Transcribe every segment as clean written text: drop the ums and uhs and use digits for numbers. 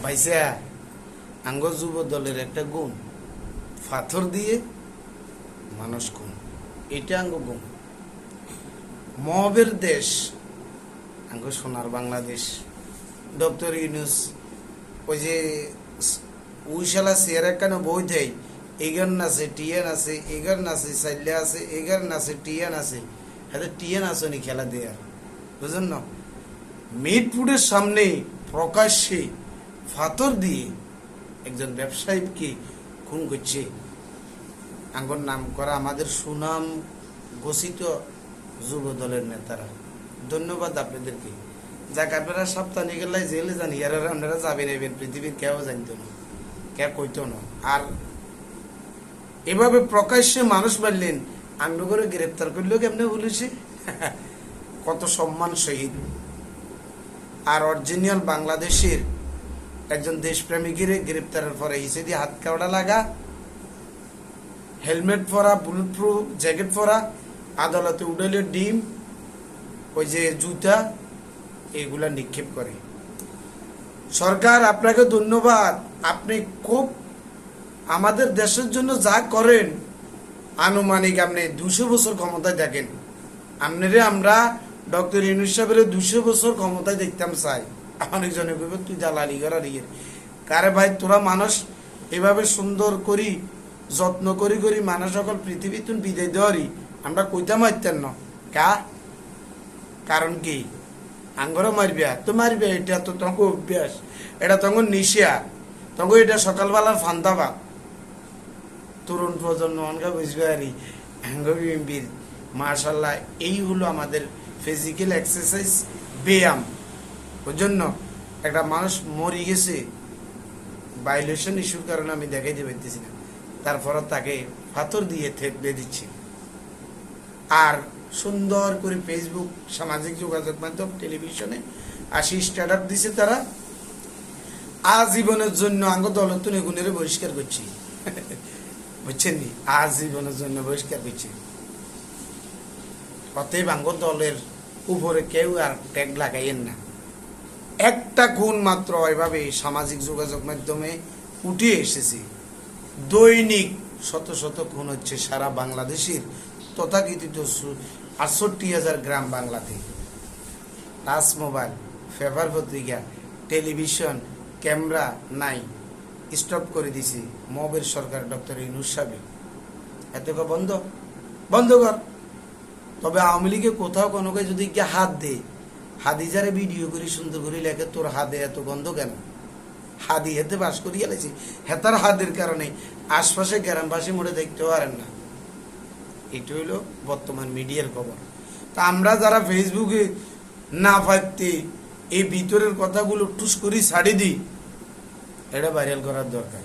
ভাইসা আঙ্গ যুব দলের একটা গুণ, পাথর দিয়ে মানুষ খুন, এটা আঙ্গ গুণ। মবের দেশ আঙ্গ সোনার বাংলাদেশ। ডক্টর ইউনুস ওই যে উইশালা চেয়ারে কেন বই দেয়, এগার নাচে টিয়ান আছে, এগার নাচে চাইলে আছে, এগার নাচে টিয়ান আছে, হ্যাঁ টিয়ান আছে নি খেলা দেয়ার, বুঝলেন না? মিটফুডের সামনে প্রকাশ্যে পাথর দিয়ে একজন ব্যবসায়ীকে খুন করছে। আঙ্গর নাম করা আমাদের সুনাম ঘোষিত যুব দলের নেতারা। ধন্যবাদ আপনাদেরকে। যাক, আপনারা সাপ্তাহিক গেলে জেলে জানি আর আপনারা যাবেন এবেন, পৃথিবীর কেউ জানতো না, কে কইতো না। আর এভাবে প্রকাশ্যে মানুষ মারলেন, আঙ্গ করে গ্রেপ্তার করলেও কেমনে পুলিশে কত সম্মান শহীদ। আর অরিজিনাল বাংলাদেশের একজন দেশপ্রেমিকের গ্রেপ্তারের পরে ইসে দিয়ে হাত কাওড়া লাগা, হেলমেট পরা, বুলেট প্রুফ জ্যাকেট পরা, আদালতে উডালের ডিম, ওই যে জুতা, এগুলা নিক্ষেপ করে। সরকার আপনাকে ধন্যবাদ। আপনি খুব আমাদের দেশের জন্য যা করেন, আনুমানিক আপনি 200 বছর ক্ষমতায় দেখেন। আপনারে আমরা ডক্টর ইউনুস সাহেবের 200 বছর ক্ষমতায় দেখতাম চাই। অনেকজনে কইব তুই দালালি করার ইয়ে, কারে ভাই তোরা মানুষ এভাবে সুন্দর করি যত্ন করি করি মানুষ সকল পৃথিবী তুই বিদায় দেওয়ারি আমরা কইতাম মারতেন না কা, কারণ কি আঙ্গরও মারবিয়া তো মারবিয়া, এটা তো তোমাকে অভ্যাস, এটা তখন নিশিয়া, তখন এটা সকালবেলার ফান্দাবা। তরুণ প্রজন্ম অনকা বুঝবে আরই আঙ্গবীর মার্শাল্লাহ। এই হলো আমাদের ফিজিক্যাল এক্সারসাইজ, ব্যায়াম। ওই জন্য একটা মানুষ মরে গেছে ভাইলেশন ইস্যুর কারণে, আমি দেখাইতে পারতেছি না, তারপরে তাকে পাথর দিয়ে থেপড়ে দিচ্ছে। আর সুন্দর করে ফেসবুক, সামাজিক যোগাযোগ মাধ্যম, টেলিভিশনে আসি স্ট্যাটাস দিছে তারা, আজীবনের জন্য আঙ্গ দলতুন এগুনের বহিষ্কার করছি বুঝছেন নি, আজীবনের জন্য বহিষ্কার করছে। অতএব আঙ্গ দলের উপরে কেউ আর ট্যাগ লাগাইয়েন না। একটা গুণ মাত্র এভাবে সামাজিক যোগাযোগ মাধ্যমে উঠে এসেছে, দৈনিক শত শত খুন হচ্ছে সারা বাংলাদেশের তথাকথিত 68,000 গ্রাম বাংলাতে। টাচ মোবাইল, পেপার পত্রিকা, টেলিভিশন, ক্যামেরা নাই, স্টপ করে দিছে মবের সরকার ডক্টর ইউনুস সাহেব। এত বন্ধ বন্ধ কর। তবে আওয়ামী লীগে কোথাও কোনো যদি হাত দেয়, হাদিজারে ভিডিও করি সুন্দর করে লেখে তোর হাতে এত গন্ধ কেন, হাদি হেতে বাস করিয়া লেছি, হেতার হাতের কারণে আশপাশে গ্রামবাসী মোড়ে দেখতে পারেন না। এটা হইল বর্তমান মিডিয়ার খবর। তা আমরা যারা ফেসবুকে না পাইতে এই ভিতরের কথাগুলো টুস করি ছাড়ি দিই, এটা ভাইরাল করার দরকার।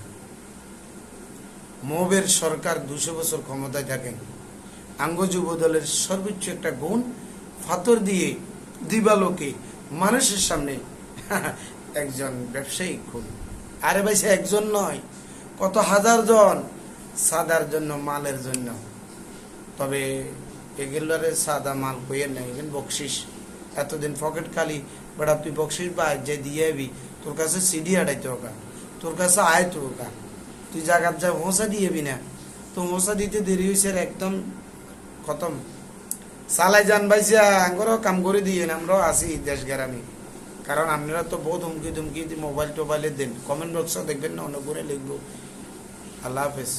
মবের সরকার 200 বছর ক্ষমতায় থাকেন, আঙ্গ যুব দলের সর্বোচ্চ একটা গুণ, পাথর দিয়ে দিবালোকে মানুষের সামনে একজন ব্যবসায়ী খুন। আরে ভাই সে একজন নয়, কত হাজার জন সাদার জন্য, মালের জন্য। তবে এগুলোরে সাদা মাল কইয়ের নাই, বকশিস। এতদিন পকেট খালি, বেড়া তুই বকশিস বা যে দিয়ে আবি, তোর কাছে সিডি আড়াইতে হোকা, তোর কাছে আয় তো হোকা, তুই জায়গার যা হোঁসা দিয়েবি না, তো হোঁসা দিতে দেরি হয়েছে, একদম খতম। চালাই যান ভাইসা আঙ্গরও কাম করে দিয়ে আমরাও আসি দেশ গ্রামে। কারণ আপনারা তো বহুত হুমকি ধুমকি মোবাইল টোবাইলে দেন। কমেন্ট বক্সে দেখবেন না, অন্য করে লিখবো। আল্লাহ হাফেজ।